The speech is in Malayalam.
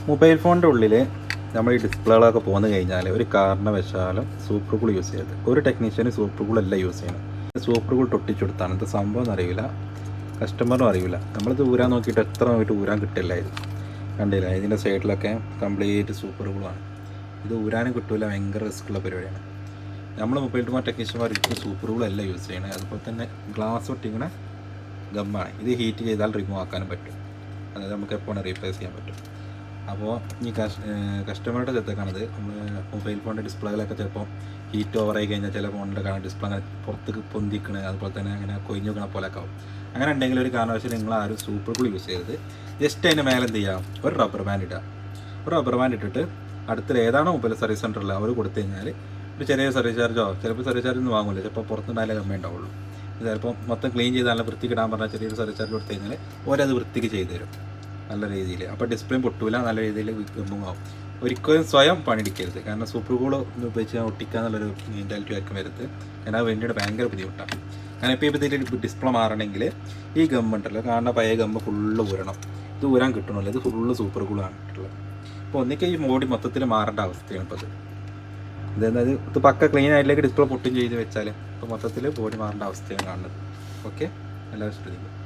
മൊബൈൽ ഫോണിൻ്റെ ഉള്ളിൽ നമ്മൾ ഈ ഡിസ്പ്ലേകളൊക്കെ പോന്നു കഴിഞ്ഞാൽ ഒരു കാരണവശാലും സൂപ്പർ കൂൾ യൂസ് ചെയ്യരുത്. ഒരു ടെക്നീഷ്യന് സൂപ്പർ കൂൾ അല്ല യൂസ് ചെയ്യണം. സൂപ്പർ കൂൾ തൊട്ടിച്ചെടുത്താണ് ഇത് സംഭവം എന്നറിയില്ല, കസ്റ്റമറും അറിയില്ല. നമ്മളിത് ഊരാൻ നോക്കിയിട്ട് എത്ര നോക്കിയിട്ട് ഊരാൻ കിട്ടില്ല. ഇത് കണ്ടില്ല, ഇതിൻ്റെ സൈഡിലൊക്കെ കംപ്ലീറ്റ് സൂപ്പർ കൂളാണ്. ഇത് ഊരാനും കിട്ടില്ല, ഭയങ്കര റിസ്ക്കുള്ള പരിപാടിയാണ്. നമ്മൾ മൊബൈൽ ഫോൺ ടെക്നീഷ്യന്മാർ ഒരിക്കലും സൂപ്പർ കൂൾ അല്ല യൂസ് ചെയ്യണത്. അതുപോലെ തന്നെ ഗ്ലാസ് ഒട്ടിങ്ങനെ ഗമ്മാണ്. ഇത് ഹീറ്റ് ചെയ്താൽ റിമൂവ് ആക്കാനും പറ്റും, അതായത് നമുക്ക് എപ്പോഴും റീപ്ലേസ് ചെയ്യാൻ പറ്റും. അപ്പോൾ ഈ കസ്റ്റമറുടെ ശ്രദ്ധക്കാണത്. നമ്മൾ മൊബൈൽ ഫോണിൻ്റെ ഡിസ്പ്ലേകളൊക്കെ ചിലപ്പോൾ ഹീറ്റ് ഓവറായി കഴിഞ്ഞാൽ ചില ഫോണിൻ്റെ കാണാൻ ഡിസ്പ്ലേ അങ്ങനെ പുറത്തേക്ക് പൊന്തിക്കണ, അതുപോലെ തന്നെ അങ്ങനെ കൊയിഞ്ഞു വെക്കണ പോലെയൊക്കെ ആവും. അങ്ങനെ ഉണ്ടെങ്കിൽ ഒരു കാരണവശാലും നിങ്ങൾ ആരും സൂപ്പർ കൂൾ യൂസ് ചെയ്യരുത്. ജസ്റ്റ് അതിൻ്റെ മേലെ എന്ത് ചെയ്യാം, ഒരു റബ്ബർ ബാൻഡ് ഇടുക. ഒരു റബ്ബർ ബാൻഡ് ഇട്ടിട്ട് അടുത്തിൽ ഏതാണോ മൊബൈൽ സർവീസ് സെൻ്ററിൽ അവർ കൊടുത്തു കഴിഞ്ഞാൽ ഒരു ചെറിയ സർവീസ് ചാർജോ, ചിലപ്പോൾ സർവീസ് ചാർജ് ഒന്നും വാങ്ങില്ല, ചിലപ്പോൾ പുറത്തുണ്ടായാലേ കമ്മി ഉണ്ടാവുള്ളൂ. ചിലപ്പോൾ മൊത്തം ക്ലീൻ ചെയ്ത് നല്ല വൃത്തിക്ക് ഇടാൻ പറഞ്ഞാൽ ചെറിയൊരു സർവീസ് ചാർജ് കൊടുത്തു കഴിഞ്ഞാൽ ഓരത് വൃത്തിക്ക് ചെയ്തു തരും നല്ല രീതിയിൽ. അപ്പോൾ ഡിസ്പ്ലേയും പൊട്ടൂല, നല്ല രീതിയിൽ ഗമ്മും ആവും. ഒരിക്കലും സ്വയം പണിയെടുക്കരുത്. കാരണം സൂപ്പർ കൂൾ ഉപയോഗിച്ച് ഒട്ടിക്കുക എന്നുള്ളൊരു മെൻറ്റാലിറ്റി ആയിരിക്കും വരുന്നത്. കാരണം അത് വേണ്ടിയിട്ട് ഭയങ്കര ബുദ്ധിമുട്ടാണ്. കാരണം ഇപ്പോൾ ഇതിൽ ഡിസ്പ്ലേ മാറണമെങ്കിൽ ഈ ഗമ്മുണ്ടല്ലോ, കാണുന്ന പഴയ ഗമ്മ് ഫുള്ള് ഊരണം. ഇത് ഊരാൻ കിട്ടണമല്ലോ, ഇത് ഫുള്ള് സൂപ്പർ കൂളാണ് കിട്ടുള്ളത്. അപ്പോൾ ഒന്നിക്ക് ഈ ബോഡി മൊത്തത്തിൽ മാറേണ്ട അവസ്ഥയാണ് ഇപ്പോൾ ഇത് ഇത് പക്ക ക്ലീൻ ആയിട്ടിലേക്ക് ഡിസ്പ്ലേ പൊട്ടും ചെയ്ത് വെച്ചാൽ ഇപ്പോൾ മൊത്തത്തിൽ ബോഡി മാറേണ്ട അവസ്ഥയാണ് കാണുന്നത്. ഓക്കെ, എല്ലാവരും ശ്രദ്ധിക്കും.